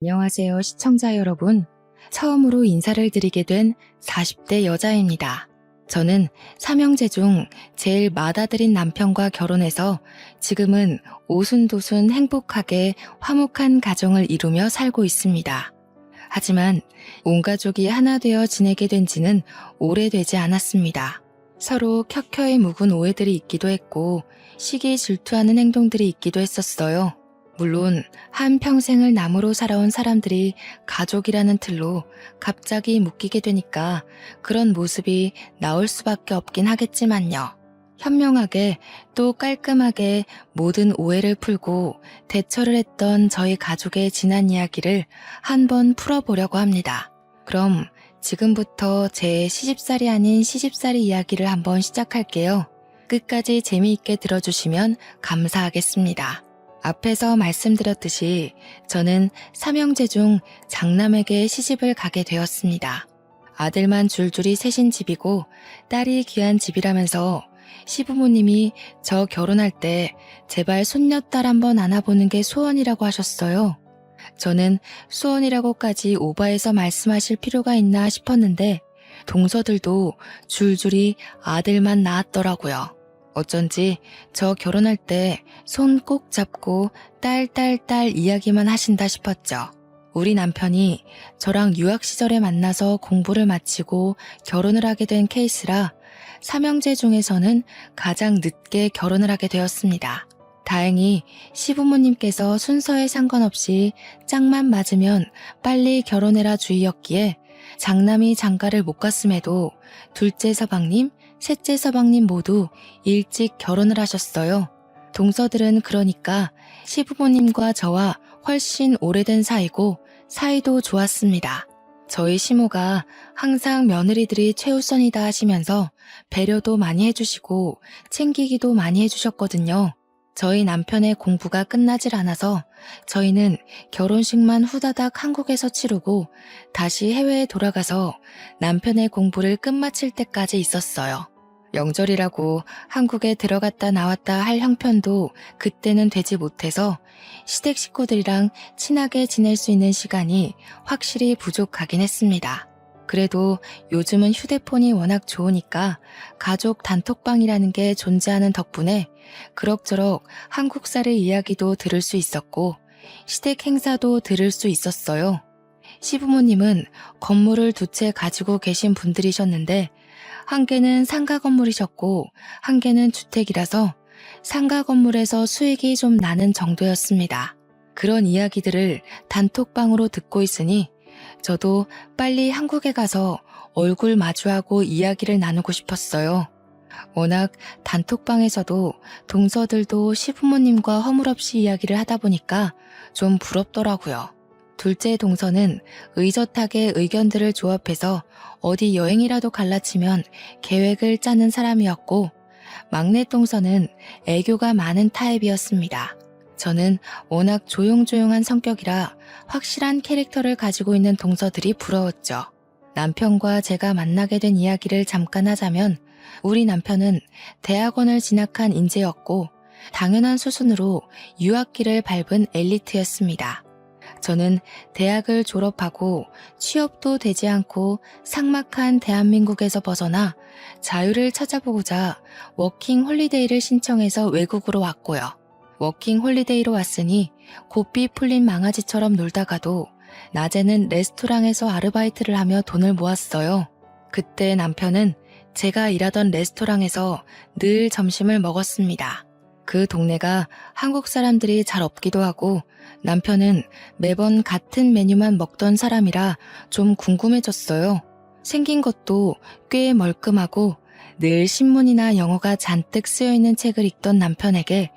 안녕하세요, 시청자 여러분. 처음으로 인사를 드리게 된 40대 여자입니다. 저는 삼형제 중 제일 맏아들인 남편과 결혼해서 지금은 오순도순 행복하게 화목한 가정을 이루며 살고 있습니다. 하지만 온 가족이 하나 되어 지내게 된 지는 오래되지 않았습니다. 서로 켜켜이 묵은 오해들이 있기도 했고 시기 질투하는 행동들이 있기도 했었어요. 물론 한평생을 남으로 살아온 사람들이 가족이라는 틀로 갑자기 묶이게 되니까 그런 모습이 나올 수밖에 없긴 하겠지만요. 현명하게 또 깔끔하게 모든 오해를 풀고 대처를 했던 저희 가족의 지난 이야기를 한번 풀어보려고 합니다. 그럼 지금부터 제 시집살이 아닌 시집살이 이야기를 한번 시작할게요. 끝까지 재미있게 들어주시면 감사하겠습니다. 앞에서 말씀드렸듯이 저는 삼형제 중 장남에게 시집을 가게 되었습니다. 아들만 줄줄이 셋인 집이고 딸이 귀한 집이라면서 시부모님이 저 결혼할 때 제발 손녀딸 한번 안아보는 게 소원이라고 하셨어요. 저는 소원이라고까지 오바해서 말씀하실 필요가 있나 싶었는데 동서들도 줄줄이 아들만 낳았더라고요. 어쩐지 저 결혼할 때 손 꼭 잡고 딸 이야기만 하신다 싶었죠. 우리 남편이 저랑 유학 시절에 만나서 공부를 마치고 결혼을 하게 된 케이스라 삼형제 중에서는 가장 늦게 결혼을 하게 되었습니다. 다행히 시부모님께서 순서에 상관없이 짝만 맞으면 빨리 결혼해라 주의였기에 장남이 장가를 못 갔음에도 둘째 서방님, 셋째 서방님 모두 일찍 결혼을 하셨어요. 동서들은 그러니까 시부모님과 저와 훨씬 오래된 사이고 사이도 좋았습니다. 저희 시모가 항상 며느리들이 최우선이다 하시면서 배려도 많이 해주시고 챙기기도 많이 해주셨거든요. 저희 남편의 공부가 끝나질 않아서 저희는 결혼식만 후다닥 한국에서 치르고 다시 해외에 돌아가서 남편의 공부를 끝마칠 때까지 있었어요. 명절이라고 한국에 들어갔다 나왔다 할 형편도 그때는 되지 못해서 시댁 식구들이랑 친하게 지낼 수 있는 시간이 확실히 부족하긴 했습니다. 그래도 요즘은 휴대폰이 워낙 좋으니까 가족 단톡방이라는 게 존재하는 덕분에 그럭저럭 한국살의 이야기도 들을 수 있었고 시댁 행사도 들을 수 있었어요. 시부모님은 건물을 두 채 가지고 계신 분들이셨는데 한 개는 상가 건물이셨고 한 개는 주택이라서 상가 건물에서 수익이 좀 나는 정도였습니다. 그런 이야기들을 단톡방으로 듣고 있으니 저도 빨리 한국에 가서 얼굴 마주하고 이야기를 나누고 싶었어요. 워낙 단톡방에서도 동서들도 시부모님과 허물없이 이야기를 하다 보니까 좀 부럽더라고요. 둘째 동서는 의젓하게 의견들을 조합해서 어디 여행이라도 갈라치면 계획을 짜는 사람이었고 막내 동서는 애교가 많은 타입이었습니다. 저는 워낙 조용조용한 성격이라 확실한 캐릭터를 가지고 있는 동서들이 부러웠죠. 남편과 제가 만나게 된 이야기를 잠깐 하자면 우리 남편은 대학원을 진학한 인재였고 당연한 수순으로 유학길을 밟은 엘리트였습니다. 저는 대학을 졸업하고 취업도 되지 않고 삭막한 대한민국에서 벗어나 자유를 찾아보고자 워킹 홀리데이를 신청해서 외국으로 왔고요. 워킹 홀리데이로 왔으니 고삐 풀린 망아지처럼 놀다가도 낮에는 레스토랑에서 아르바이트를 하며 돈을 모았어요. 그때 남편은 제가 일하던 레스토랑에서 늘 점심을 먹었습니다. 그 동네가 한국 사람들이 잘 없기도 하고 남편은 매번 같은 메뉴만 먹던 사람이라 좀 궁금해졌어요. 생긴 것도 꽤 멀끔하고 늘 신문이나 영어가 잔뜩 쓰여있는 책을 읽던 남편에게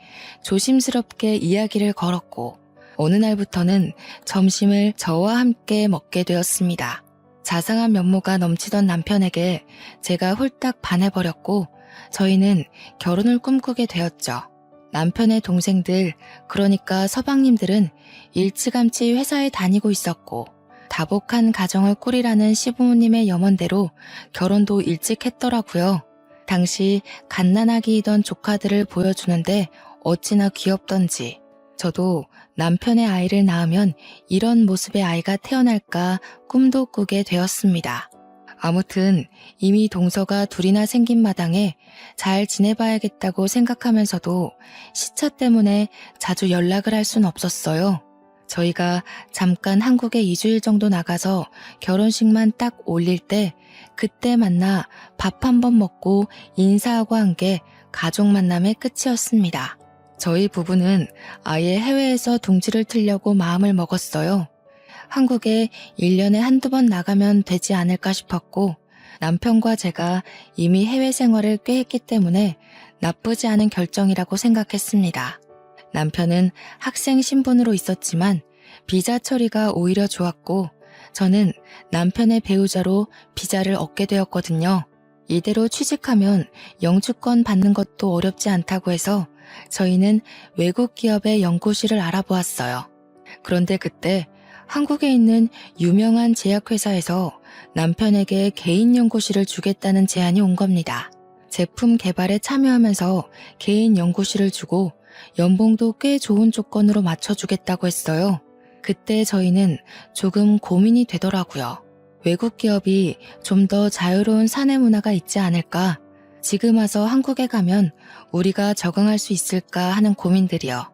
조심스럽게 이야기를 걸었고 어느 날부터는 점심을 저와 함께 먹게 되었습니다. 자상한 면모가 넘치던 남편에게 제가 홀딱 반해버렸고 저희는 결혼을 꿈꾸게 되었죠. 남편의 동생들, 그러니까 서방님들은 일찌감치 회사에 다니고 있었고 다복한 가정을 꾸리라는 시부모님의 염원대로 결혼도 일찍 했더라고요. 당시 갓난아기이던 조카들을 보여주는데 어찌나 귀엽던지 저도 남편의 아이를 낳으면 이런 모습의 아이가 태어날까 꿈도 꾸게 되었습니다. 아무튼 이미 동서가 둘이나 생긴 마당에 잘 지내봐야겠다고 생각하면서도 시차 때문에 자주 연락을 할 순 없었어요. 저희가 잠깐 한국에 2주일 정도 나가서 결혼식만 딱 올릴 때 그때 만나 밥 한 번 먹고 인사하고 한 게 가족 만남의 끝이었습니다. 저희 부부는 아예 해외에서 둥지를 틀려고 마음을 먹었어요. 한국에 1년에 한두 번 나가면 되지 않을까 싶었고 남편과 제가 이미 해외 생활을 꽤 했기 때문에 나쁘지 않은 결정이라고 생각했습니다. 남편은 학생 신분으로 있었지만 비자 처리가 오히려 좋았고 저는 남편의 배우자로 비자를 얻게 되었거든요. 이대로 취직하면 영주권 받는 것도 어렵지 않다고 해서 저희는 외국 기업의 연구실을 알아보았어요. 그런데 그때 한국에 있는 유명한 제약회사에서 남편에게 개인 연구실을 주겠다는 제안이 온 겁니다. 제품 개발에 참여하면서 개인 연구실을 주고 연봉도 꽤 좋은 조건으로 맞춰주겠다고 했어요. 그때 저희는 조금 고민이 되더라고요. 외국 기업이 좀 더 자유로운 사내 문화가 있지 않을까? 지금 와서 한국에 가면 우리가 적응할 수 있을까 하는 고민들이요.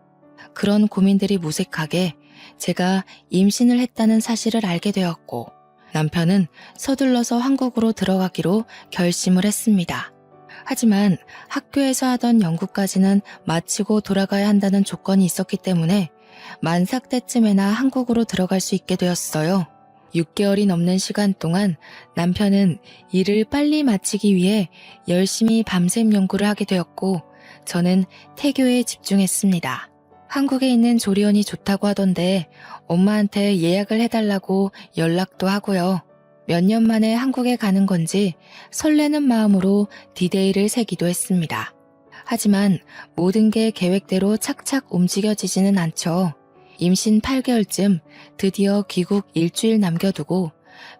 그런 고민들이 무색하게 제가 임신을 했다는 사실을 알게 되었고 남편은 서둘러서 한국으로 들어가기로 결심을 했습니다. 하지만 학교에서 하던 연구까지는 마치고 돌아가야 한다는 조건이 있었기 때문에 만삭 때쯤에나 한국으로 들어갈 수 있게 되었어요. 6개월이 넘는 시간 동안 남편은 일을 빨리 마치기 위해 열심히 밤샘 연구를 하게 되었고 저는 태교에 집중했습니다. 한국에 있는 조리원이 좋다고 하던데 엄마한테 예약을 해달라고 연락도 하고요. 몇 년 만에 한국에 가는 건지 설레는 마음으로 디데이를 세기도 했습니다. 하지만 모든 게 계획대로 착착 움직여지지는 않죠. 임신 8개월쯤 드디어 귀국 일주일 남겨두고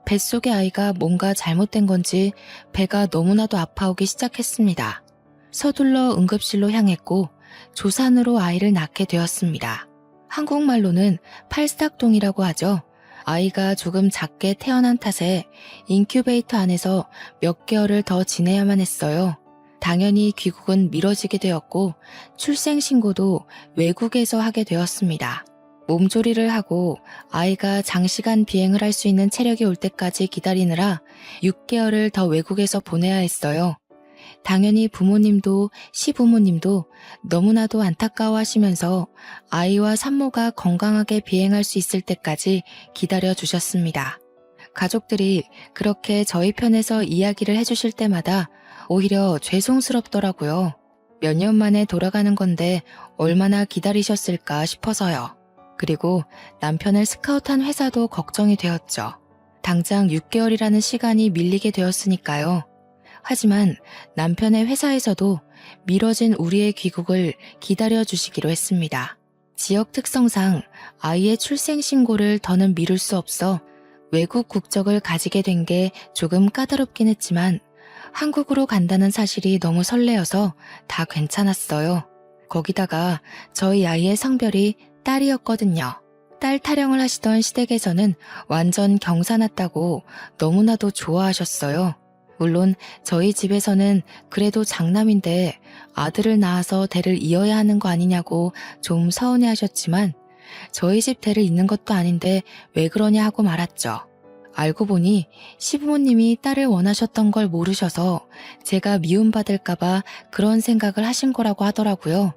뱃속의 아이가 뭔가 잘못된 건지 배가 너무나도 아파오기 시작했습니다. 서둘러 응급실로 향했고 조산으로 아이를 낳게 되었습니다. 한국말로는 팔싹동이라고 하죠. 아이가 조금 작게 태어난 탓에 인큐베이터 안에서 몇 개월을 더 지내야만 했어요. 당연히 귀국은 미뤄지게 되었고 출생신고도 외국에서 하게 되었습니다. 몸조리를 하고 아이가 장시간 비행을 할 수 있는 체력이 올 때까지 기다리느라 6개월을 더 외국에서 보내야 했어요. 당연히 부모님도 시부모님도 너무나도 안타까워하시면서 아이와 산모가 건강하게 비행할 수 있을 때까지 기다려 주셨습니다. 가족들이 그렇게 저희 편에서 이야기를 해주실 때마다 오히려 죄송스럽더라고요. 몇 년 만에 돌아가는 건데 얼마나 기다리셨을까 싶어서요. 그리고 남편을 스카우트한 회사도 걱정이 되었죠. 당장 6개월이라는 시간이 밀리게 되었으니까요. 하지만 남편의 회사에서도 미뤄진 우리의 귀국을 기다려주시기로 했습니다. 지역 특성상 아이의 출생 신고를 더는 미룰 수 없어 외국 국적을 가지게 된 게 조금 까다롭긴 했지만 한국으로 간다는 사실이 너무 설레어서 다 괜찮았어요. 거기다가 저희 아이의 성별이 딸이었거든요. 딸 타령을 하시던 시댁에서는 완전 경사났다고 너무나도 좋아하셨어요. 물론 저희 집에서는 그래도 장남인데 아들을 낳아서 대를 이어야 하는 거 아니냐고 좀 서운해하셨지만 저희 집 대를 잇는 것도 아닌데 왜 그러냐 하고 말았죠. 알고 보니 시부모님이 딸을 원하셨던 걸 모르셔서 제가 미움받을까봐 그런 생각을 하신 거라고 하더라고요.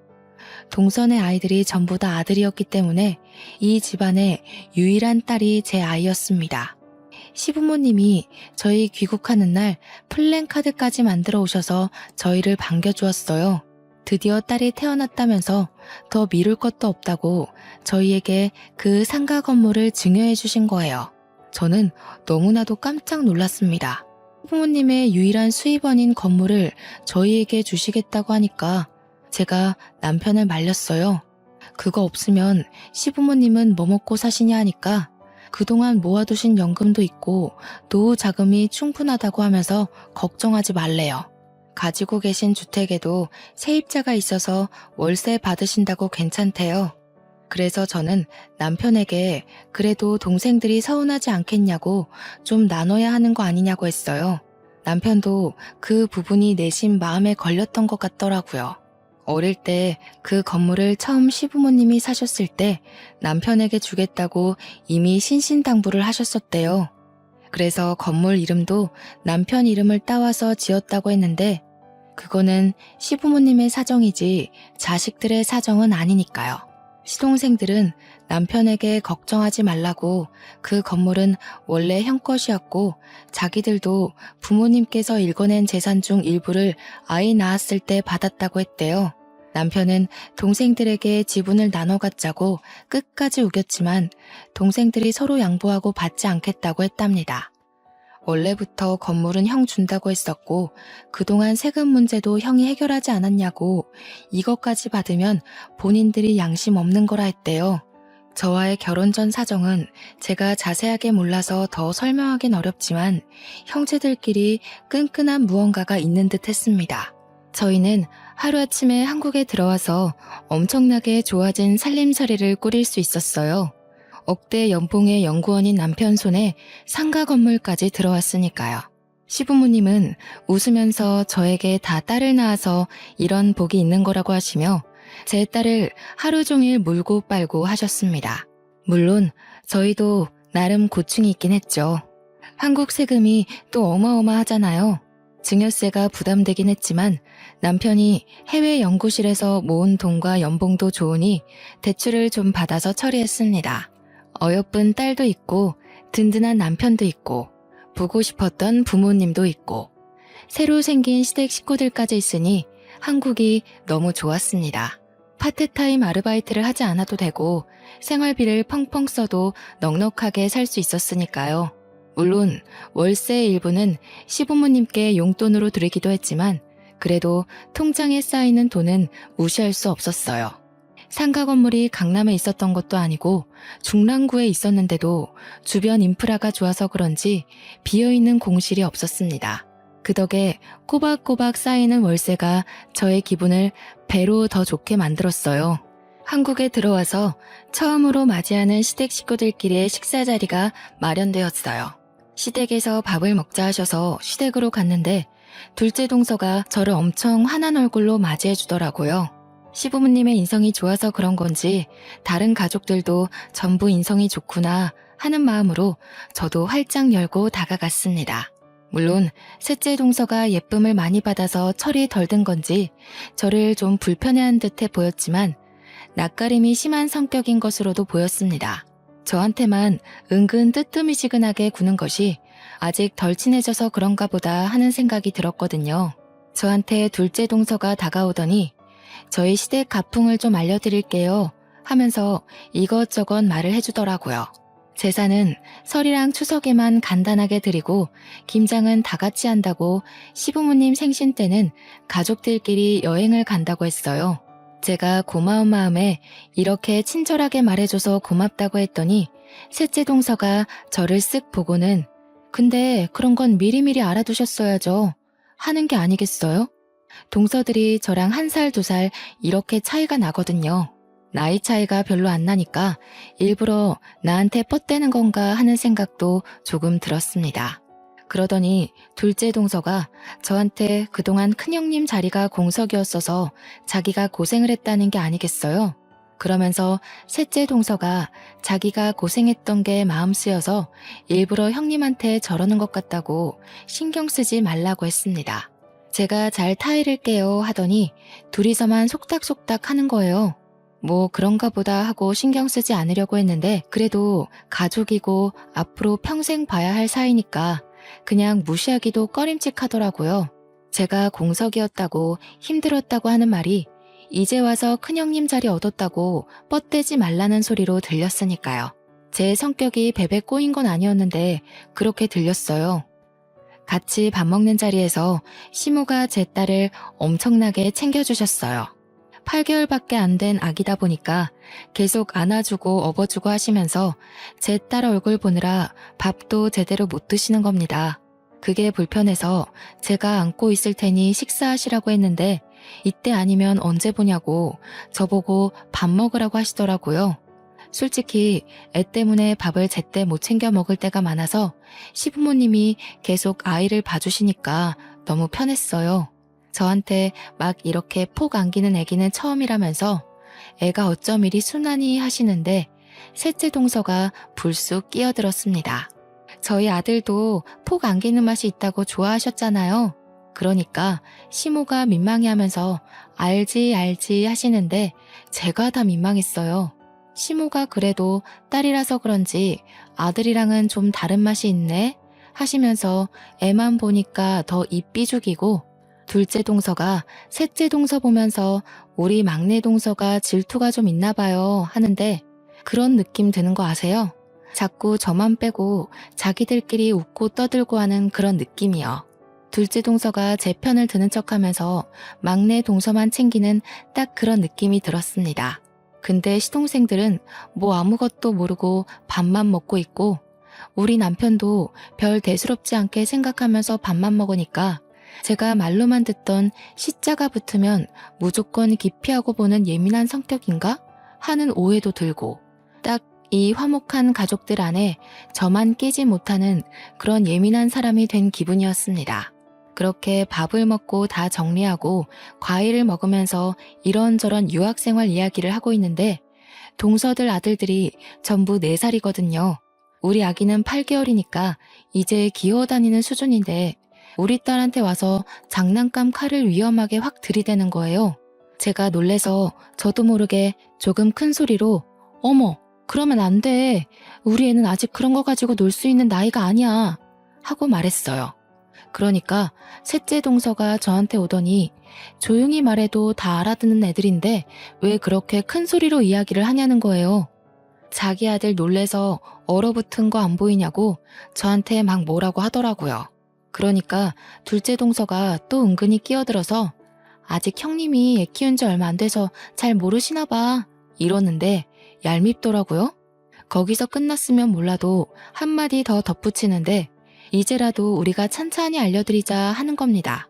동선의 아이들이 전부 다 아들이었기 때문에 이 집안의 유일한 딸이 제 아이였습니다. 시부모님이 저희 귀국하는 날 플랜카드까지 만들어 오셔서 저희를 반겨주었어요. 드디어 딸이 태어났다면서 더 미룰 것도 없다고 저희에게 그 상가 건물을 증여해 주신 거예요. 저는 너무나도 깜짝 놀랐습니다. 부모님의 유일한 수입원인 건물을 저희에게 주시겠다고 하니까 제가 남편을 말렸어요. 그거 없으면 시부모님은 뭐 먹고 사시냐 하니까 그동안 모아두신 연금도 있고 노후 자금이 충분하다고 하면서 걱정하지 말래요. 가지고 계신 주택에도 세입자가 있어서 월세 받으신다고 괜찮대요. 그래서 저는 남편에게 그래도 동생들이 서운하지 않겠냐고 좀 나눠야 하는 거 아니냐고 했어요. 남편도 그 부분이 내심 마음에 걸렸던 것 같더라고요. 어릴 때 그 건물을 처음 시부모님이 사셨을 때 남편에게 주겠다고 이미 신신당부를 하셨었대요. 그래서 건물 이름도 남편 이름을 따와서 지었다고 했는데 그거는 시부모님의 사정이지 자식들의 사정은 아니니까요. 시동생들은 남편에게 걱정하지 말라고 그 건물은 원래 형 것이었고 자기들도 부모님께서 일궈낸 재산 중 일부를 아이 낳았을 때 받았다고 했대요. 남편은 동생들에게 지분을 나눠 갖자고 끝까지 우겼지만 동생들이 서로 양보하고 받지 않겠다고 했답니다. 원래부터 건물은 형 준다고 했었고 그동안 세금 문제도 형이 해결하지 않았냐고 이것까지 받으면 본인들이 양심 없는 거라 했대요. 저와의 결혼 전 사정은 제가 자세하게 몰라서 더 설명하긴 어렵지만 형제들끼리 끈끈한 무언가가 있는 듯 했습니다. 저희는 하루아침에 한국에 들어와서 엄청나게 좋아진 살림살이를 꾸릴 수 있었어요. 억대 연봉의 연구원인 남편 손에 상가 건물까지 들어왔으니까요. 시부모님은 웃으면서 저에게 다 딸을 낳아서 이런 복이 있는 거라고 하시며 제 딸을 하루 종일 물고 빨고 하셨습니다. 물론 저희도 나름 고충이 있긴 했죠. 한국 세금이 또 어마어마하잖아요. 증여세가 부담되긴 했지만 남편이 해외 연구실에서 모은 돈과 연봉도 좋으니 대출을 좀 받아서 처리했습니다. 어여쁜 딸도 있고 든든한 남편도 있고 보고 싶었던 부모님도 있고 새로 생긴 시댁 식구들까지 있으니 한국이 너무 좋았습니다. 파트타임 아르바이트를 하지 않아도 되고 생활비를 펑펑 써도 넉넉하게 살 수 있었으니까요. 물론 월세의 일부는 시부모님께 용돈으로 드리기도 했지만 그래도 통장에 쌓이는 돈은 무시할 수 없었어요. 상가 건물이 강남에 있었던 것도 아니고 중랑구에 있었는데도 주변 인프라가 좋아서 그런지 비어있는 공실이 없었습니다. 그 덕에 꼬박꼬박 쌓이는 월세가 저의 기분을 배로 더 좋게 만들었어요. 한국에 들어와서 처음으로 맞이하는 시댁 식구들끼리의 식사 자리가 마련되었어요. 시댁에서 밥을 먹자 하셔서 시댁으로 갔는데 둘째 동서가 저를 엄청 환한 얼굴로 맞이해 주더라고요. 시부모님의 인성이 좋아서 그런 건지 다른 가족들도 전부 인성이 좋구나 하는 마음으로 저도 활짝 열고 다가갔습니다. 물론 셋째 동서가 예쁨을 많이 받아서 철이 덜 든 건지 저를 좀 불편해한 듯해 보였지만 낯가림이 심한 성격인 것으로도 보였습니다. 저한테만 은근 뜨뜨미지근하게 구는 것이 아직 덜 친해져서 그런가 보다 하는 생각이 들었거든요. 저한테 둘째 동서가 다가오더니 저희 시댁 가풍을 좀 알려드릴게요 하면서 이것저것 말을 해주더라고요. 제사는 설이랑 추석에만 간단하게 드리고 김장은 다 같이 한다고 시부모님 생신 때는 가족들끼리 여행을 간다고 했어요. 제가 고마운 마음에 이렇게 친절하게 말해줘서 고맙다고 했더니 셋째 동서가 저를 쓱 보고는 근데 그런 건 미리미리 알아두셨어야죠 하는 게 아니겠어요? 동서들이 저랑 1살, 2살 이렇게 차이가 나거든요. 나이 차이가 별로 안 나니까 일부러 나한테 뻗대는 건가 하는 생각도 조금 들었습니다. 그러더니 둘째 동서가 저한테 그동안 큰형님 자리가 공석이었어서 자기가 고생을 했다는 게 아니겠어요? 그러면서 셋째 동서가 자기가 고생했던 게 마음 쓰여서 일부러 형님한테 저러는 것 같다고 신경 쓰지 말라고 했습니다. 제가 잘 타이를게요 하더니 둘이서만 속닥속닥 하는 거예요. 뭐 그런가 보다 하고 신경 쓰지 않으려고 했는데 그래도 가족이고 앞으로 평생 봐야 할 사이니까 그냥 무시하기도 꺼림칙하더라고요. 제가 공석이었다고 힘들었다고 하는 말이 이제 와서 큰형님 자리 얻었다고 뻗대지 말라는 소리로 들렸으니까요. 제 성격이 베베 꼬인 건 아니었는데 그렇게 들렸어요. 같이 밥 먹는 자리에서 시모가 제 딸을 엄청나게 챙겨주셨어요. 8개월밖에 안 된 아기다 보니까 계속 안아주고 업어주고 하시면서 제 딸 얼굴 보느라 밥도 제대로 못 드시는 겁니다. 그게 불편해서 제가 안고 있을 테니 식사하시라고 했는데 이때 아니면 언제 보냐고 저보고 밥 먹으라고 하시더라고요. 솔직히 애 때문에 밥을 제때 못 챙겨 먹을 때가 많아서 시부모님이 계속 아이를 봐주시니까 너무 편했어요. 저한테 막 이렇게 폭 안기는 애기는 처음이라면서 애가 어쩜 이리 순하니 하시는데 셋째 동서가 불쑥 끼어들었습니다. 저희 아들도 폭 안기는 맛이 있다고 좋아하셨잖아요. 그러니까 시모가 민망해하면서 알지 알지 하시는데 제가 다 민망했어요. 시모가 그래도 딸이라서 그런지 아들이랑은 좀 다른 맛이 있네 하시면서 애만 보니까 더 입 삐죽이고 둘째 동서가 셋째 동서 보면서 우리 막내 동서가 질투가 좀 있나 봐요 하는데 그런 느낌 드는 거 아세요? 자꾸 저만 빼고 자기들끼리 웃고 떠들고 하는 그런 느낌이요. 둘째 동서가 제 편을 드는 척하면서 막내 동서만 챙기는 딱 그런 느낌이 들었습니다. 근데 시동생들은 뭐 아무것도 모르고 밥만 먹고 있고 우리 남편도 별 대수롭지 않게 생각하면서 밥만 먹으니까 제가 말로만 듣던 시자가 붙으면 무조건 기피하고 보는 예민한 성격인가 하는 오해도 들고 딱 이 화목한 가족들 안에 저만 끼지 못하는 그런 예민한 사람이 된 기분이었습니다. 그렇게 밥을 먹고 다 정리하고 과일을 먹으면서 이런저런 유학생활 이야기를 하고 있는데 동서들 아들들이 전부 4살이거든요. 우리 아기는 8개월이니까 이제 기어다니는 수준인데 우리 딸한테 와서 장난감 칼을 위험하게 확 들이대는 거예요. 제가 놀래서 저도 모르게 조금 큰 소리로 어머 그러면 안 돼. 우리 애는 아직 그런 거 가지고 놀 수 있는 나이가 아니야 하고 말했어요. 그러니까 셋째 동서가 저한테 오더니 조용히 말해도 다 알아듣는 애들인데 왜 그렇게 큰 소리로 이야기를 하냐는 거예요. 자기 아들 놀래서 얼어붙은 거 안 보이냐고 저한테 막 뭐라고 하더라고요. 그러니까 둘째 동서가 또 은근히 끼어들어서 아직 형님이 애 키운 지 얼마 안 돼서 잘 모르시나 봐 이러는데 얄밉더라고요. 거기서 끝났으면 몰라도 한마디 더 덧붙이는데 이제라도 우리가 찬찬히 알려드리자 하는 겁니다.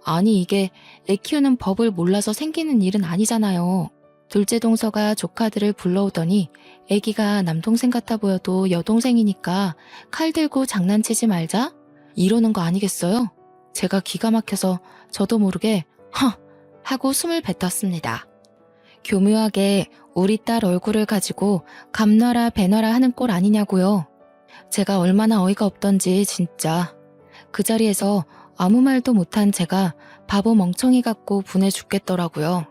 아니 이게 애 키우는 법을 몰라서 생기는 일은 아니잖아요. 둘째 동서가 조카들을 불러오더니 애기가 남동생 같아 보여도 여동생이니까 칼 들고 장난치지 말자? 이러는 거 아니겠어요? 제가 기가 막혀서 저도 모르게 허! 하고 숨을 뱉었습니다. 교묘하게 우리 딸 얼굴을 가지고 감놔라 배놔라 하는 꼴 아니냐고요. 제가 얼마나 어이가 없던지 진짜. 그 자리에서 아무 말도 못한 제가 바보 멍청이 같고 분해 죽겠더라고요.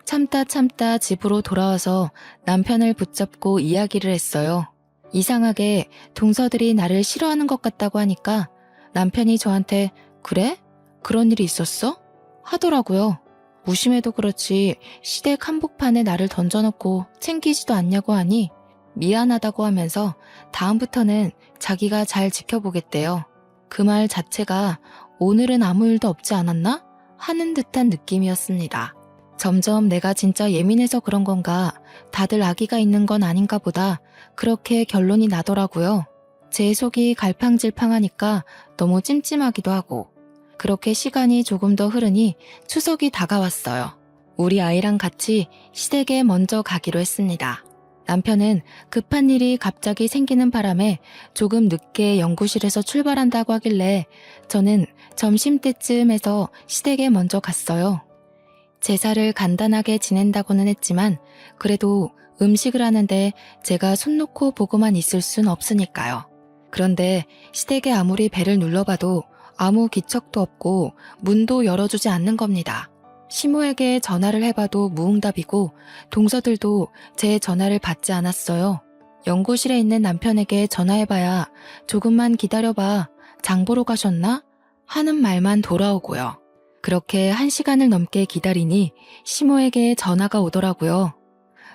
참다 집으로 돌아와서 남편을 붙잡고 이야기를 했어요. 이상하게 동서들이 나를 싫어하는 것 같다고 하니까 남편이 저한테 그래? 그런 일이 있었어? 하더라고요. 무심해도 그렇지 시댁 한복판에 나를 던져놓고 챙기지도 않냐고 하니 미안하다고 하면서 다음부터는 자기가 잘 지켜보겠대요. 그 말 자체가 오늘은 아무 일도 없지 않았나? 하는 듯한 느낌이었습니다. 점점 내가 진짜 예민해서 그런 건가 다들 아기가 있는 건 아닌가 보다 그렇게 결론이 나더라고요. 제 속이 갈팡질팡하니까 너무 찜찜하기도 하고 그렇게 시간이 조금 더 흐르니 추석이 다가왔어요. 우리 아이랑 같이 시댁에 먼저 가기로 했습니다. 남편은 급한 일이 갑자기 생기는 바람에 조금 늦게 연구실에서 출발한다고 하길래 저는 점심때쯤에서 시댁에 먼저 갔어요. 제사를 간단하게 지낸다고는 했지만 그래도 음식을 하는데 제가 손 놓고 보고만 있을 순 없으니까요. 그런데 시댁에 아무리 배를 눌러봐도 아무 기척도 없고 문도 열어주지 않는 겁니다. 시모에게 전화를 해봐도 무응답이고 동서들도 제 전화를 받지 않았어요. 연구실에 있는 남편에게 전화해봐야 조금만 기다려봐 장 보러 가셨나? 하는 말만 돌아오고요. 그렇게 1시간을 넘게 기다리니 시모에게 전화가 오더라고요.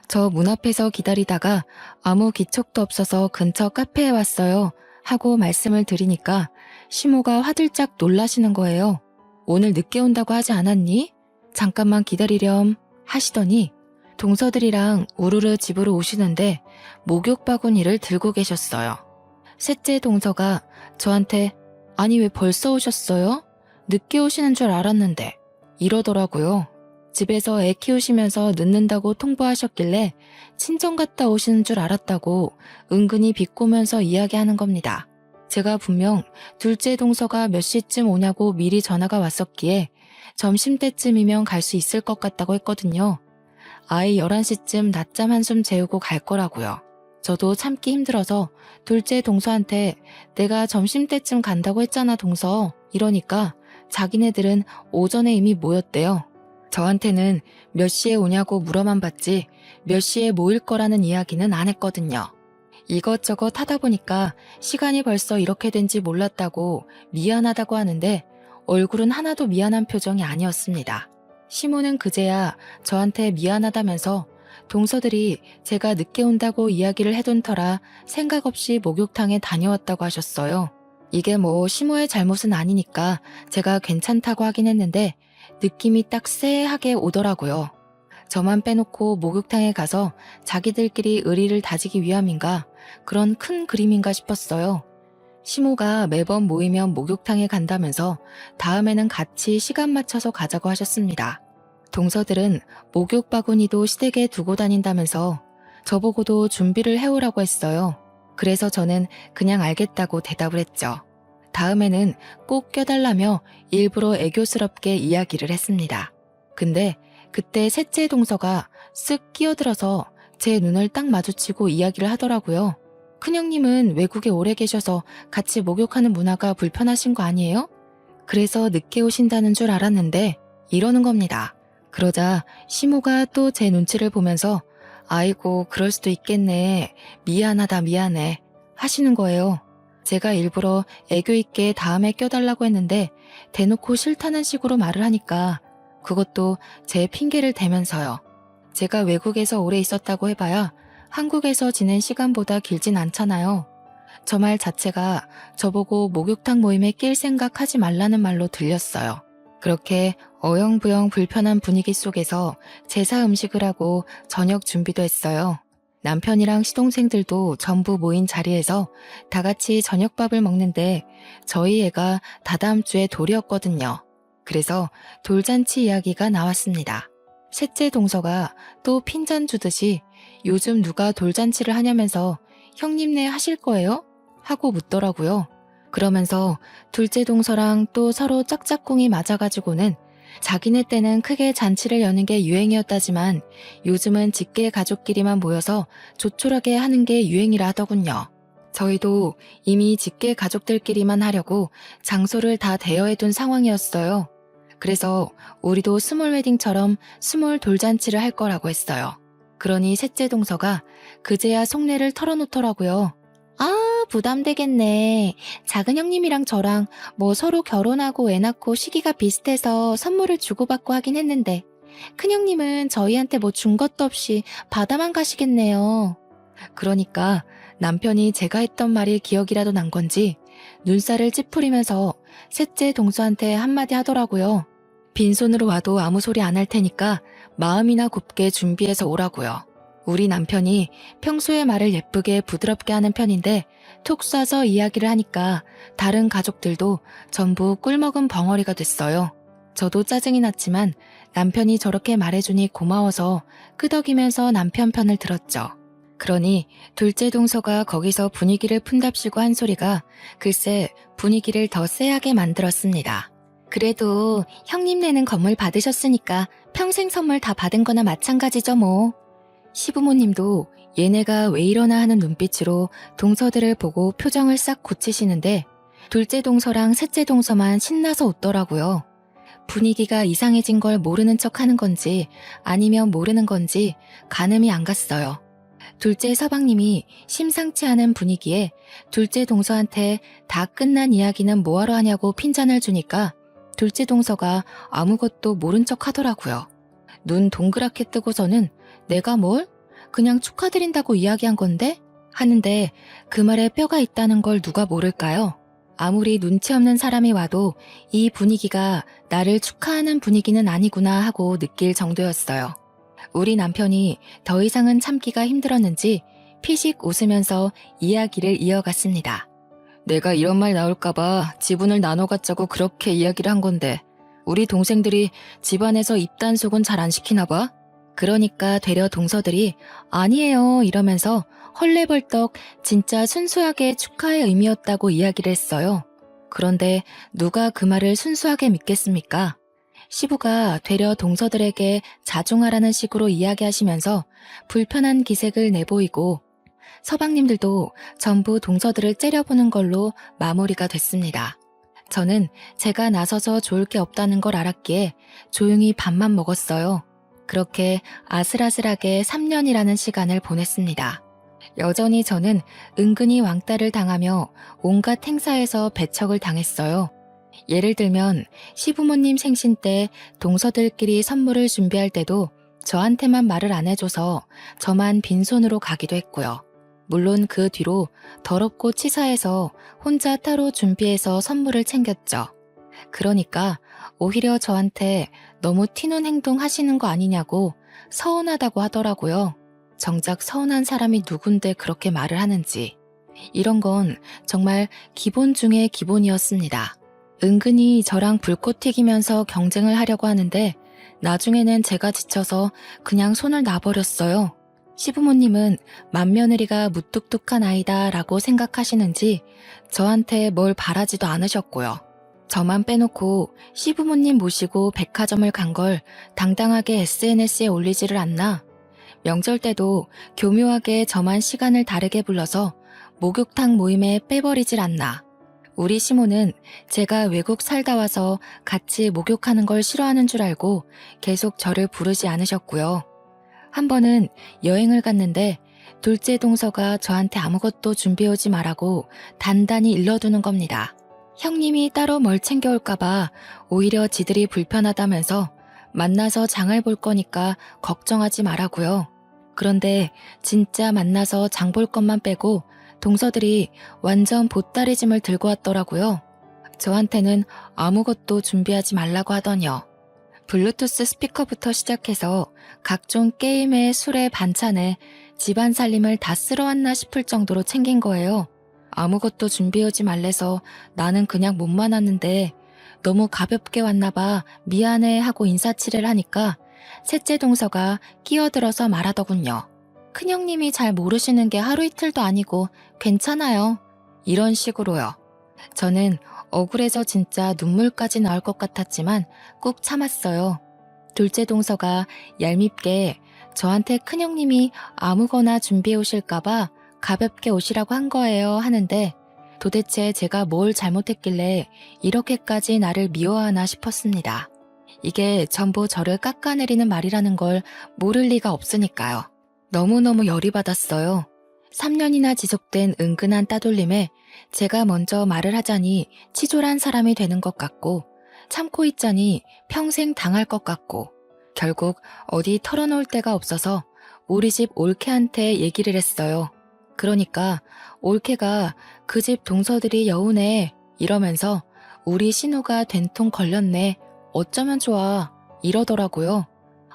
저 문 앞에서 기다리다가 아무 기척도 없어서 근처 카페에 왔어요 하고 말씀을 드리니까 시모가 화들짝 놀라시는 거예요. 오늘 늦게 온다고 하지 않았니? 잠깐만 기다리렴 하시더니 동서들이랑 우르르 집으로 오시는데 목욕 바구니를 들고 계셨어요. 셋째 동서가 저한테 아니 왜 벌써 오셨어요? 늦게 오시는 줄 알았는데 이러더라고요. 집에서 애 키우시면서 늦는다고 통보하셨길래 친정 갔다 오시는 줄 알았다고 은근히 비꼬면서 이야기하는 겁니다. 제가 분명 둘째 동서가 몇 시쯤 오냐고 미리 전화가 왔었기에 점심때쯤이면 갈 수 있을 것 같다고 했거든요. 아이 11시쯤 낮잠 한숨 재우고 갈 거라고요. 저도 참기 힘들어서 둘째 동서한테 내가 점심때쯤 간다고 했잖아 동서 이러니까 자기네들은 오전에 이미 모였대요. 저한테는 몇 시에 오냐고 물어만 봤지 몇 시에 모일 거라는 이야기는 안 했거든요. 이것저것 하다 보니까 시간이 벌써 이렇게 된지 몰랐다고 미안하다고 하는데 얼굴은 하나도 미안한 표정이 아니었습니다. 시모는 그제야 저한테 미안하다면서 동서들이 제가 늦게 온다고 이야기를 해둔 터라 생각 없이 목욕탕에 다녀왔다고 하셨어요. 이게 뭐 시모의 잘못은 아니니까 제가 괜찮다고 하긴 했는데 느낌이 딱 쎄하게 오더라고요. 저만 빼놓고 목욕탕에 가서 자기들끼리 의리를 다지기 위함인가 그런 큰 그림인가 싶었어요. 시모가 매번 모이면 목욕탕에 간다면서 다음에는 같이 시간 맞춰서 가자고 하셨습니다. 동서들은 목욕 바구니도 시댁에 두고 다닌다면서 저보고도 준비를 해오라고 했어요. 그래서 저는 그냥 알겠다고 대답을 했죠. 다음에는 꼭 껴달라며 일부러 애교스럽게 이야기를 했습니다. 근데 그때 셋째 동서가 쓱 끼어들어서 제 눈을 딱 마주치고 이야기를 하더라고요. 큰형님은 외국에 오래 계셔서 같이 목욕하는 문화가 불편하신 거 아니에요? 그래서 늦게 오신다는 줄 알았는데 이러는 겁니다. 그러자 시모가 또 제 눈치를 보면서 아이고 그럴 수도 있겠네. 미안하다 미안해 하시는 거예요. 제가 일부러 애교 있게 다음에 껴달라고 했는데 대놓고 싫다는 식으로 말을 하니까 그것도 제 핑계를 대면서요. 제가 외국에서 오래 있었다고 해봐야 한국에서 지낸 시간보다 길진 않잖아요. 저 말 자체가 저보고 목욕탕 모임에 낄 생각하지 말라는 말로 들렸어요. 그렇게 어영부영 불편한 분위기 속에서 제사 음식을 하고 저녁 준비도 했어요. 남편이랑 시동생들도 전부 모인 자리에서 다 같이 저녁밥을 먹는데 저희 애가 다다음 주에 돌이었거든요. 그래서 돌잔치 이야기가 나왔습니다. 셋째 동서가 또 핀잔 주듯이 요즘 누가 돌잔치를 하냐면서 형님네 하실 거예요? 하고 묻더라고요. 그러면서 둘째 동서랑 또 서로 짝짝꿍이 맞아가지고는 자기네 때는 크게 잔치를 여는 게 유행이었다지만 요즘은 직계 가족끼리만 모여서 조촐하게 하는 게 유행이라 하더군요. 저희도 이미 직계 가족들끼리만 하려고 장소를 다 대여해둔 상황이었어요. 그래서 우리도 스몰 웨딩처럼 스몰 돌잔치를 할 거라고 했어요. 그러니 셋째 동서가 그제야 속내를 털어놓더라고요. 아, 부담되겠네. 작은 형님이랑 저랑 뭐 서로 결혼하고 애 낳고 시기가 비슷해서 선물을 주고받고 하긴 했는데 큰 형님은 저희한테 뭐 준 것도 없이 바다만 가시겠네요. 그러니까 남편이 제가 했던 말이 기억이라도 난 건지 눈살을 찌푸리면서 셋째 동서한테 한마디 하더라고요. 빈손으로 와도 아무 소리 안 할 테니까 마음이나 곱게 준비해서 오라고요. 우리 남편이 평소에 말을 예쁘게 부드럽게 하는 편인데 톡 쏴서 이야기를 하니까 다른 가족들도 전부 꿀먹은 벙어리가 됐어요. 저도 짜증이 났지만 남편이 저렇게 말해주니 고마워서 끄덕이면서 남편 편을 들었죠. 그러니 둘째 동서가 거기서 분위기를 푼답시고 한 소리가 글쎄 분위기를 더 쎄하게 만들었습니다. 그래도 형님네는 건물 받으셨으니까 평생 선물 다 받은 거나 마찬가지죠 뭐. 시부모님도 얘네가 왜 이러나 하는 눈빛으로 동서들을 보고 표정을 싹 고치시는데 둘째 동서랑 셋째 동서만 신나서 웃더라고요. 분위기가 이상해진 걸 모르는 척 하는 건지 아니면 모르는 건지 가늠이 안 갔어요. 둘째 서방님이 심상치 않은 분위기에 둘째 동서한테 다 끝난 이야기는 뭐하러 하냐고 핀잔을 주니까 둘째 동서가 아무것도 모른 척 하더라고요. 눈 동그랗게 뜨고서는 내가 뭘? 그냥 축하드린다고 이야기한 건데? 하는데 그 말에 뼈가 있다는 걸 누가 모를까요? 아무리 눈치 없는 사람이 와도 이 분위기가 나를 축하하는 분위기는 아니구나 하고 느낄 정도였어요. 우리 남편이 더 이상은 참기가 힘들었는지 피식 웃으면서 이야기를 이어갔습니다. 내가 이런 말 나올까봐 지분을 나눠 갖자고 그렇게 이야기를 한 건데 우리 동생들이 집안에서 입단속은 잘 안 시키나 봐? 그러니까 되려 동서들이 아니에요 이러면서 헐레벌떡 진짜 순수하게 축하의 의미였다고 이야기를 했어요. 그런데 누가 그 말을 순수하게 믿겠습니까? 시부가 되려 동서들에게 자중하라는 식으로 이야기하시면서 불편한 기색을 내보이고 서방님들도 전부 동서들을 째려보는 걸로 마무리가 됐습니다. 저는 제가 나서서 좋을 게 없다는 걸 알았기에 조용히 밥만 먹었어요. 그렇게 아슬아슬하게 3년이라는 시간을 보냈습니다. 여전히 저는 은근히 왕따를 당하며 온갖 행사에서 배척을 당했어요. 예를 들면 시부모님 생신 때 동서들끼리 선물을 준비할 때도 저한테만 말을 안 해줘서 저만 빈손으로 가기도 했고요. 물론 그 뒤로 더럽고 치사해서 혼자 따로 준비해서 선물을 챙겼죠. 그러니까 오히려 저한테 너무 튀는 행동 하시는 거 아니냐고 서운하다고 하더라고요. 정작 서운한 사람이 누군데 그렇게 말을 하는지. 이런 건 정말 기본 중에 기본이었습니다. 은근히 저랑 불꽃 튀기면서 경쟁을 하려고 하는데 나중에는 제가 지쳐서 그냥 손을 놔버렸어요. 시부모님은 맏며느리가 무뚝뚝한 아이다 라고 생각하시는지 저한테 뭘 바라지도 않으셨고요. 저만 빼놓고 시부모님 모시고 백화점을 간 걸 당당하게 SNS에 올리지를 않나. 명절 때도 교묘하게 저만 시간을 다르게 불러서 목욕탕 모임에 빼버리질 않나. 우리 시모는 제가 외국 살다 와서 같이 목욕하는 걸 싫어하는 줄 알고 계속 저를 부르지 않으셨고요. 한 번은 여행을 갔는데 둘째 동서가 저한테 아무것도 준비해오지 말라고 단단히 일러두는 겁니다. 형님이 따로 뭘 챙겨올까봐 오히려 지들이 불편하다면서 만나서 장을 볼 거니까 걱정하지 말라고요. 그런데 진짜 만나서 장 볼 것만 빼고 동서들이 완전 보따리짐을 들고 왔더라고요. 저한테는 아무것도 준비하지 말라고 하더니요. 블루투스 스피커부터 시작해서 각종 게임에 술에 반찬에 집안 살림을 다 쓸어왔나 싶을 정도로 챙긴 거예요. 아무것도 준비하지 말래서 나는 그냥 몸만 왔는데 너무 가볍게 왔나 봐 미안해 하고 인사치레를 하니까 셋째 동서가 끼어들어서 말하더군요. 큰형님이 잘 모르시는 게 하루 이틀도 아니고 괜찮아요. 이런 식으로요. 저는 억울해서 진짜 눈물까지 나올 것 같았지만 꾹 참았어요. 둘째 동서가 얄밉게 저한테 큰형님이 아무거나 준비해 오실까봐 가볍게 오시라고 한 거예요 하는데 도대체 제가 뭘 잘못했길래 이렇게까지 나를 미워하나 싶었습니다. 이게 전부 저를 깎아내리는 말이라는 걸 모를 리가 없으니까요. 너무너무 열이 받았어요. 3년이나 지속된 은근한 따돌림에 제가 먼저 말을 하자니 치졸한 사람이 되는 것 같고 참고 있자니 평생 당할 것 같고 결국 어디 털어놓을 데가 없어서 우리 집 올케한테 얘기를 했어요. 그러니까 올케가 그 집 동서들이 여우네 이러면서 우리 신우가 된통 걸렸네 어쩌면 좋아 이러더라고요.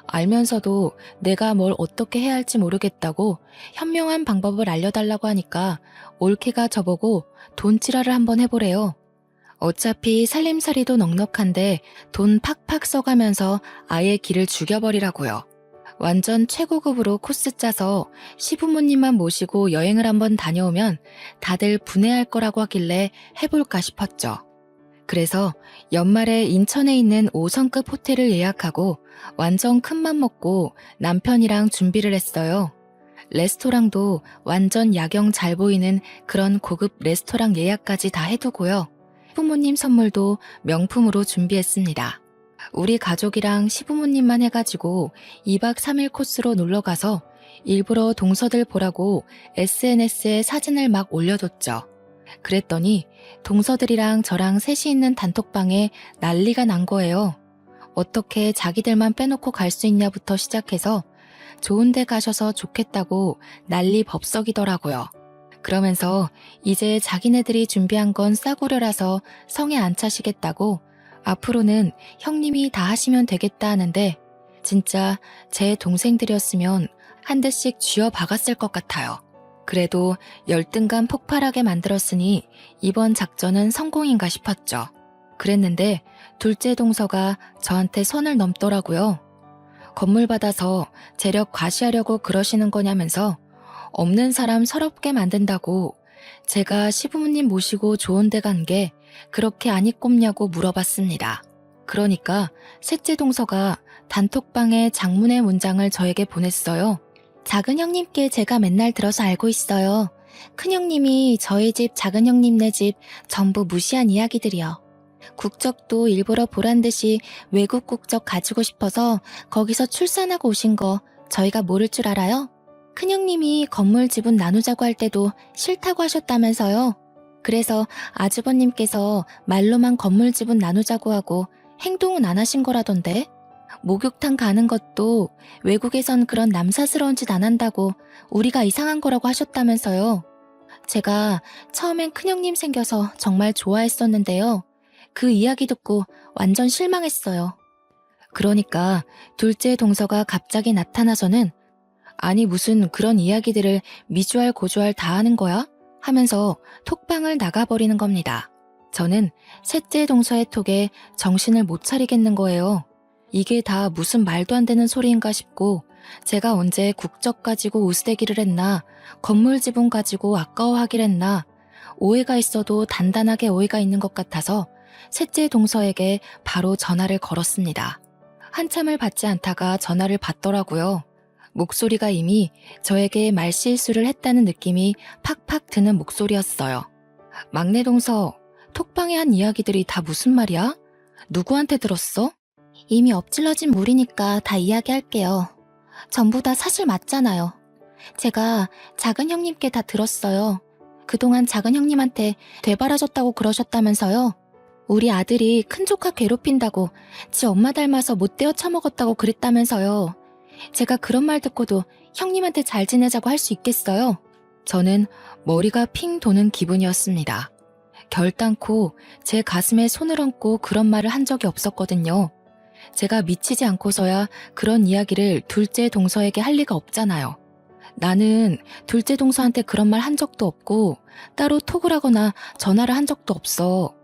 알면서도 내가 뭘 어떻게 해야 할지 모르겠다고 현명한 방법을 알려달라고 하니까 올케가 저보고 돈지랄을 한번 해보래요. 어차피 살림살이도 넉넉한데 돈 팍팍 써가면서 아예 길을 죽여버리라고요. 완전 최고급으로 코스 짜서 시부모님만 모시고 여행을 한번 다녀오면 다들 분해할 거라고 하길래 해볼까 싶었죠. 그래서 연말에 인천에 있는 5성급 호텔을 예약하고 완전 큰맘 먹고 남편이랑 준비를 했어요. 레스토랑도 완전 야경 잘 보이는 그런 고급 레스토랑 예약까지 다 해두고요. 부모님 선물도 명품으로 준비했습니다. 우리 가족이랑 시부모님만 해가지고 2박 3일 코스로 놀러가서 일부러 동서들 보라고 SNS에 사진을 막 올려뒀죠. 그랬더니 동서들이랑 저랑 셋이 있는 단톡방에 난리가 난 거예요. 어떻게 자기들만 빼놓고 갈 수 있냐부터 시작해서 좋은 데 가셔서 좋겠다고 난리 법석이더라고요. 그러면서 이제 자기네들이 준비한 건 싸구려라서 성에 안 차시겠다고 앞으로는 형님이 다 하시면 되겠다 하는데 진짜 제 동생들이었으면 한 대씩 쥐어 박았을 것 같아요. 그래도 열등감 폭발하게 만들었으니 이번 작전은 성공인가 싶었죠. 그랬는데 둘째 동서가 저한테 선을 넘더라고요. 건물 받아서 재력 과시하려고 그러시는 거냐면서 없는 사람 서럽게 만든다고 제가 시부모님 모시고 좋은 데 간 게 그렇게 안이 꼽냐고 물어봤습니다. 그러니까 셋째 동서가 단톡방에 장문의 문장을 저에게 보냈어요. 작은 형님께 제가 맨날 들어서 알고 있어요. 큰 형님이 저희 집, 작은 형님네 집 전부 무시한 이야기들이요. 국적도 일부러 보란 듯이 외국 국적 가지고 싶어서 거기서 출산하고 오신 거 저희가 모를 줄 알아요? 큰형님이 건물 지분 나누자고 할 때도 싫다고 하셨다면서요. 그래서 아주버님께서 말로만 건물 지분 나누자고 하고 행동은 안 하신 거라던데. 목욕탕 가는 것도 외국에선 그런 남사스러운 짓 안 한다고 우리가 이상한 거라고 하셨다면서요. 제가 처음엔 큰형님 생겨서 정말 좋아했었는데요. 그 이야기 듣고 완전 실망했어요. 그러니까 둘째 동서가 갑자기 나타나서는 아니 무슨 그런 이야기들을 미주알 고주알 다 하는 거야? 하면서 톡방을 나가버리는 겁니다. 저는 셋째 동서의 톡에 정신을 못 차리겠는 거예요. 이게 다 무슨 말도 안 되는 소리인가 싶고 제가 언제 국적 가지고 우스대기를 했나 건물 지분 가지고 아까워하길 했나 오해가 있어도 단단하게 오해가 있는 것 같아서 셋째 동서에게 바로 전화를 걸었습니다. 한참을 받지 않다가 전화를 받더라고요. 목소리가 이미 저에게 말실수를 했다는 느낌이 팍팍 드는 목소리였어요. 막내 동서, 톡방에 한 이야기들이 다 무슨 말이야? 누구한테 들었어? 이미 엎질러진 물이니까 다 이야기할게요. 전부 다 사실 맞잖아요. 제가 작은 형님께 다 들었어요. 그동안 작은 형님한테 되바라졌다고 그러셨다면서요. 우리 아들이 큰 조카 괴롭힌다고 지 엄마 닮아서 못되어 처먹었다고 그랬다면서요. 제가 그런 말 듣고도 형님한테 잘 지내자고 할 수 있겠어요? 저는 머리가 핑 도는 기분이었습니다. 결단코 제 가슴에 손을 얹고 그런 말을 한 적이 없었거든요. 제가 미치지 않고서야 그런 이야기를 둘째 동서에게 할 리가 없잖아요. 나는 둘째 동서한테 그런 말 한 적도 없고 따로 톡을 하거나 전화를 한 적도 없어.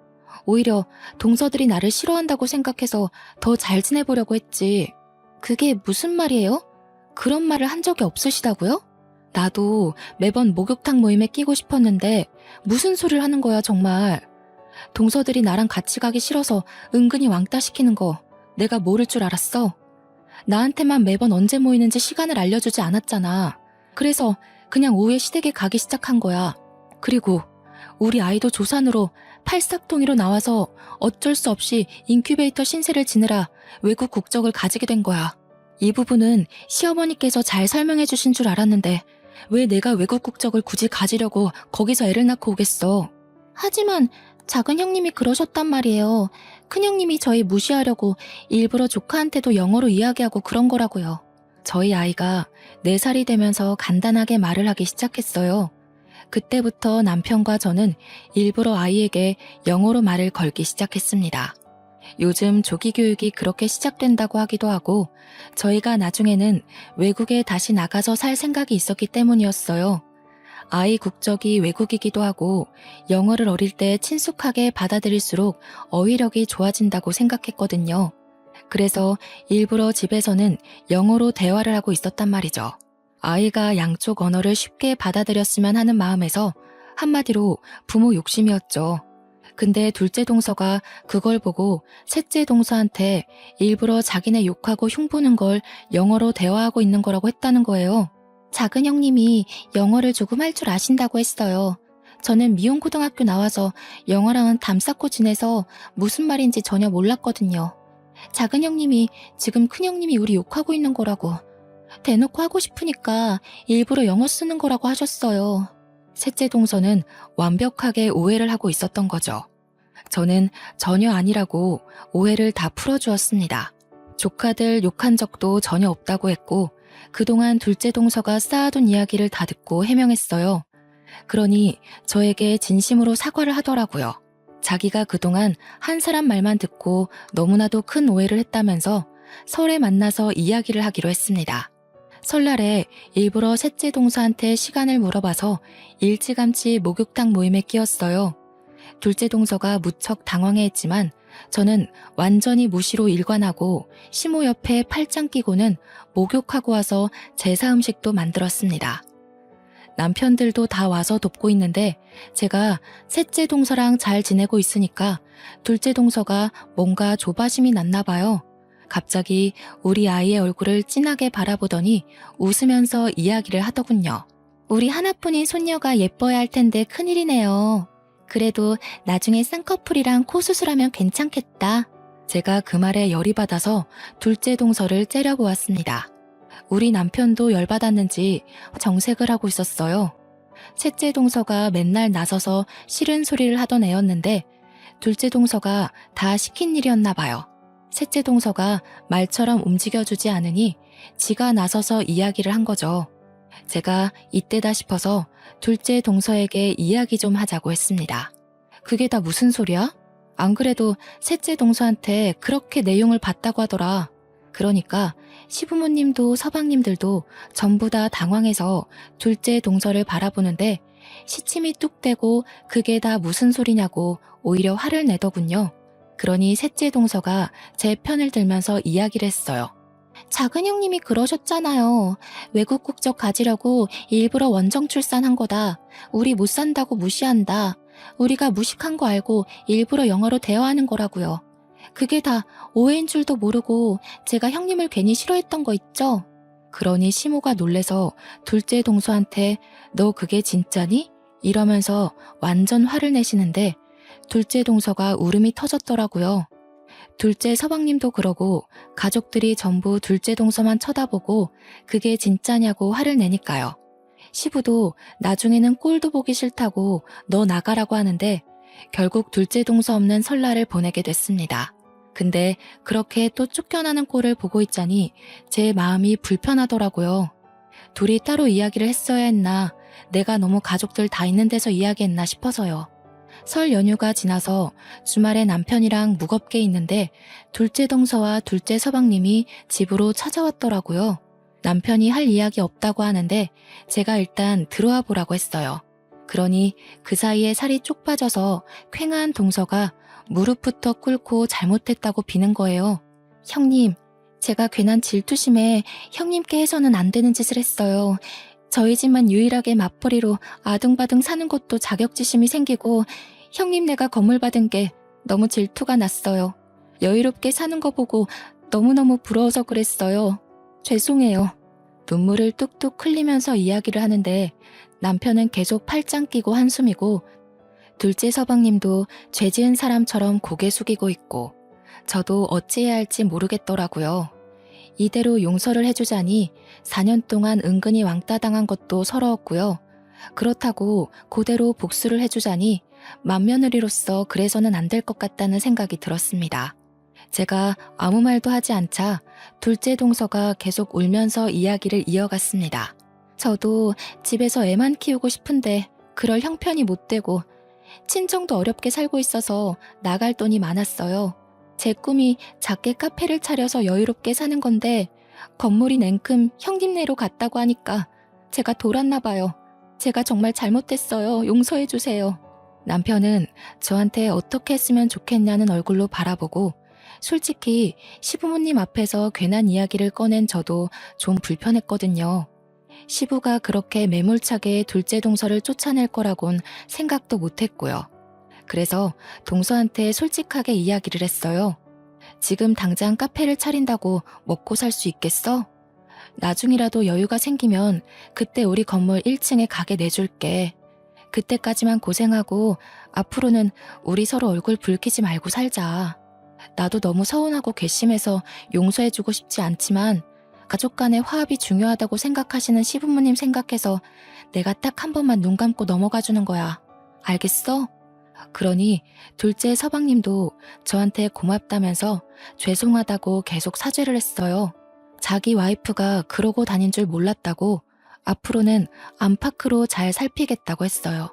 오히려 동서들이 나를 싫어한다고 생각해서 더 잘 지내보려고 했지. 그게 무슨 말이에요? 그런 말을 한 적이 없으시다고요? 나도 매번 목욕탕 모임에 끼고 싶었는데 무슨 소리를 하는 거야 정말. 동서들이 나랑 같이 가기 싫어서 은근히 왕따 시키는 거 내가 모를 줄 알았어? 나한테만 매번 언제 모이는지 시간을 알려주지 않았잖아. 그래서 그냥 오후에 시댁에 가기 시작한 거야. 그리고 우리 아이도 조산으로 팔싹동이로 나와서 어쩔 수 없이 인큐베이터 신세를 지느라 외국 국적을 가지게 된 거야. 이 부분은 시어머니께서 잘 설명해 주신 줄 알았는데 왜 내가 외국 국적을 굳이 가지려고 거기서 애를 낳고 오겠어. 하지만 작은 형님이 그러셨단 말이에요. 큰 형님이 저희 무시하려고 일부러 조카한테도 영어로 이야기하고 그런 거라고요. 저희 아이가 4살이 되면서 간단하게 말을 하기 시작했어요. 그때부터 남편과 저는 일부러 아이에게 영어로 말을 걸기 시작했습니다. 요즘 조기 교육이 그렇게 시작된다고 하기도 하고 저희가 나중에는 외국에 다시 나가서 살 생각이 있었기 때문이었어요. 아이 국적이 외국이기도 하고 영어를 어릴 때 친숙하게 받아들일수록 어휘력이 좋아진다고 생각했거든요. 그래서 일부러 집에서는 영어로 대화를 하고 있었단 말이죠. 아이가 양쪽 언어를 쉽게 받아들였으면 하는 마음에서 한마디로 부모 욕심이었죠. 근데 둘째 동서가 그걸 보고 셋째 동서한테 일부러 자기네 욕하고 흉보는 걸 영어로 대화하고 있는 거라고 했다는 거예요. 작은 형님이 영어를 조금 할 줄 아신다고 했어요. 저는 미용고등학교 나와서 영어랑은 담 쌓고 지내서 무슨 말인지 전혀 몰랐거든요. 작은 형님이 지금 큰 형님이 우리 욕하고 있는 거라고 대놓고 하고 싶으니까 일부러 영어 쓰는 거라고 하셨어요. 셋째 동서는 완벽하게 오해를 하고 있었던 거죠. 저는 전혀 아니라고 오해를 다 풀어주었습니다. 조카들 욕한 적도 전혀 없다고 했고 그동안 둘째 동서가 쌓아둔 이야기를 다 듣고 해명했어요. 그러니 저에게 진심으로 사과를 하더라고요. 자기가 그동안 한 사람 말만 듣고 너무나도 큰 오해를 했다면서 설에 만나서 이야기를 하기로 했습니다. 설날에 일부러 셋째 동서한테 시간을 물어봐서 일찌감치 목욕탕 모임에 끼었어요. 둘째 동서가 무척 당황해했지만 저는 완전히 무시로 일관하고 시모 옆에 팔짱 끼고는 목욕하고 와서 제사 음식도 만들었습니다. 남편들도 다 와서 돕고 있는데 제가 셋째 동서랑 잘 지내고 있으니까 둘째 동서가 뭔가 조바심이 났나 봐요. 갑자기 우리 아이의 얼굴을 진하게 바라보더니 웃으면서 이야기를 하더군요. 우리 하나뿐인 손녀가 예뻐야 할 텐데 큰일이네요. 그래도 나중에 쌍꺼풀이랑 코 수술하면 괜찮겠다. 제가 그 말에 열이 받아서 둘째 동서를 째려보았습니다. 우리 남편도 열받았는지 정색을 하고 있었어요. 셋째 동서가 맨날 나서서 싫은 소리를 하던 애였는데 둘째 동서가 다 시킨 일이었나 봐요. 셋째 동서가 말처럼 움직여주지 않으니 지가 나서서 이야기를 한 거죠. 제가 이때다 싶어서 둘째 동서에게 이야기 좀 하자고 했습니다. 그게 다 무슨 소리야? 안 그래도 셋째 동서한테 그렇게 내용을 봤다고 하더라. 그러니까 시부모님도 서방님들도 전부 다 당황해서 둘째 동서를 바라보는데 시침이 뚝 떼고 그게 다 무슨 소리냐고 오히려 화를 내더군요. 그러니 셋째 동서가 제 편을 들면서 이야기를 했어요. 작은 형님이 그러셨잖아요. 외국 국적 가지려고 일부러 원정 출산한 거다. 우리 못 산다고 무시한다. 우리가 무식한 거 알고 일부러 영어로 대화하는 거라고요. 그게 다 오해인 줄도 모르고 제가 형님을 괜히 싫어했던 거 있죠? 그러니 시모가 놀래서 둘째 동서한테 너 그게 진짜니? 이러면서 완전 화를 내시는데 둘째 동서가 울음이 터졌더라고요. 둘째 서방님도 그러고 가족들이 전부 둘째 동서만 쳐다보고 그게 진짜냐고 화를 내니까요. 시부도 나중에는 꼴도 보기 싫다고 너 나가라고 하는데 결국 둘째 동서 없는 설날을 보내게 됐습니다. 근데 그렇게 또 쫓겨나는 꼴을 보고 있자니 제 마음이 불편하더라고요. 둘이 따로 이야기를 했어야 했나, 내가 너무 가족들 다 있는 데서 이야기했나 싶어서요. 설 연휴가 지나서 주말에 남편이랑 무겁게 있는데 둘째 동서와 둘째 서방님이 집으로 찾아왔더라고요. 남편이 할 이야기 없다고 하는데 제가 일단 들어와 보라고 했어요. 그러니 그 사이에 살이 쪽 빠져서 퀭한 동서가 무릎부터 꿇고 잘못했다고 비는 거예요. 형님, 제가 괜한 질투심에 형님께 해서는 안 되는 짓을 했어요. 저희 집만 유일하게 맞벌이로 아등바등 사는 것도 자격지심이 생기고 형님네가 건물 받은 게 너무 질투가 났어요. 여유롭게 사는 거 보고 너무너무 부러워서 그랬어요. 죄송해요. 눈물을 뚝뚝 흘리면서 이야기를 하는데 남편은 계속 팔짱 끼고 한숨이고 둘째 서방님도 죄 지은 사람처럼 고개 숙이고 있고 저도 어찌해야 할지 모르겠더라고요. 이대로 용서를 해주자니 4년 동안 은근히 왕따 당한 것도 서러웠고요. 그렇다고 그대로 복수를 해주자니 맏며느리로서 그래서는 안 될 것 같다는 생각이 들었습니다. 제가 아무 말도 하지 않자 둘째 동서가 계속 울면서 이야기를 이어갔습니다. 저도 집에서 애만 키우고 싶은데 그럴 형편이 못 되고 친정도 어렵게 살고 있어서 나갈 돈이 많았어요. 제 꿈이 작게 카페를 차려서 여유롭게 사는 건데 건물이 냉큼 형님네로 갔다고 하니까 제가 돌았나 봐요. 제가 정말 잘못했어요. 용서해 주세요. 남편은 저한테 어떻게 했으면 좋겠냐는 얼굴로 바라보고 솔직히 시부모님 앞에서 괜한 이야기를 꺼낸 저도 좀 불편했거든요. 시부가 그렇게 매몰차게 둘째 동서를 쫓아낼 거라곤 생각도 못했고요. 그래서 동서한테 솔직하게 이야기를 했어요. 지금 당장 카페를 차린다고 먹고 살 수 있겠어? 나중이라도 여유가 생기면 그때 우리 건물 1층에 가게 내줄게. 그때까지만 고생하고 앞으로는 우리 서로 얼굴 붉히지 말고 살자. 나도 너무 서운하고 괘씸해서 용서해주고 싶지 않지만 가족 간의 화합이 중요하다고 생각하시는 시부모님 생각해서 내가 딱 한 번만 눈 감고 넘어가주는 거야. 알겠어? 그러니 둘째 서방님도 저한테 고맙다면서 죄송하다고 계속 사죄를 했어요. 자기 와이프가 그러고 다닌 줄 몰랐다고 앞으로는 안팎으로 잘 살피겠다고 했어요.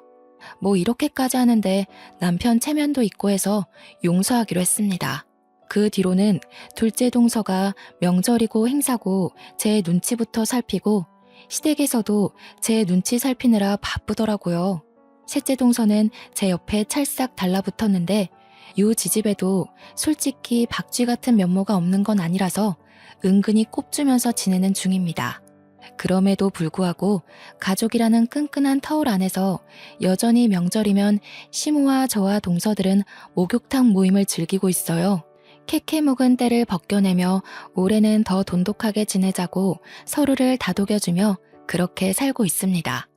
뭐 이렇게까지 하는데 남편 체면도 있고 해서 용서하기로 했습니다. 그 뒤로는 둘째 동서가 명절이고 행사고 제 눈치부터 살피고 시댁에서도 제 눈치 살피느라 바쁘더라고요. 셋째 동서는 제 옆에 찰싹 달라붙었는데 요 지집에도 솔직히 박쥐 같은 면모가 없는 건 아니라서 은근히 꼽주면서 지내는 중입니다. 그럼에도 불구하고 가족이라는 끈끈한 터울 안에서 여전히 명절이면 시모와 저와 동서들은 목욕탕 모임을 즐기고 있어요. 캐캐 묵은 때를 벗겨내며 올해는 더 돈독하게 지내자고 서로를 다독여주며 그렇게 살고 있습니다.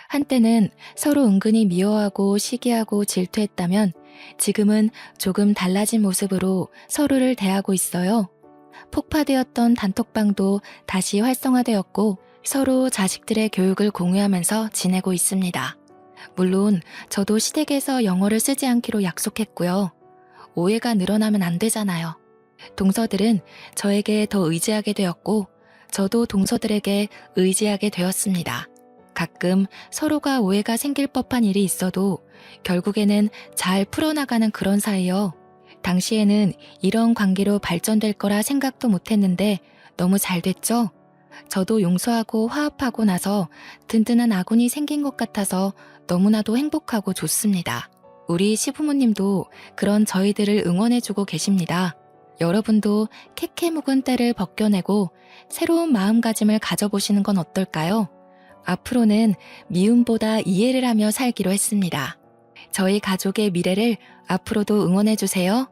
한때는 서로 은근히 미워하고 시기하고 질투했다면 지금은 조금 달라진 모습으로 서로를 대하고 있어요. 폭파되었던 단톡방도 다시 활성화되었고 서로 자식들의 교육을 공유하면서 지내고 있습니다. 물론 저도 시댁에서 영어를 쓰지 않기로 약속했고요. 오해가 늘어나면 안 되잖아요. 동서들은 저에게 더 의지하게 되었고 저도 동서들에게 의지하게 되었습니다. 가끔 서로가 오해가 생길 법한 일이 있어도 결국에는 잘 풀어나가는 그런 사이요. 당시에는 이런 관계로 발전될 거라 생각도 못했는데 너무 잘 됐죠? 저도 용서하고 화합하고 나서 든든한 아군이 생긴 것 같아서 너무나도 행복하고 좋습니다. 우리 시부모님도 그런 저희들을 응원해주고 계십니다. 여러분도 캐캐 묵은 때를 벗겨내고 새로운 마음가짐을 가져보시는 건 어떨까요? 앞으로는 미움보다 이해를 하며 살기로 했습니다. 저희 가족의 미래를 앞으로도 응원해주세요.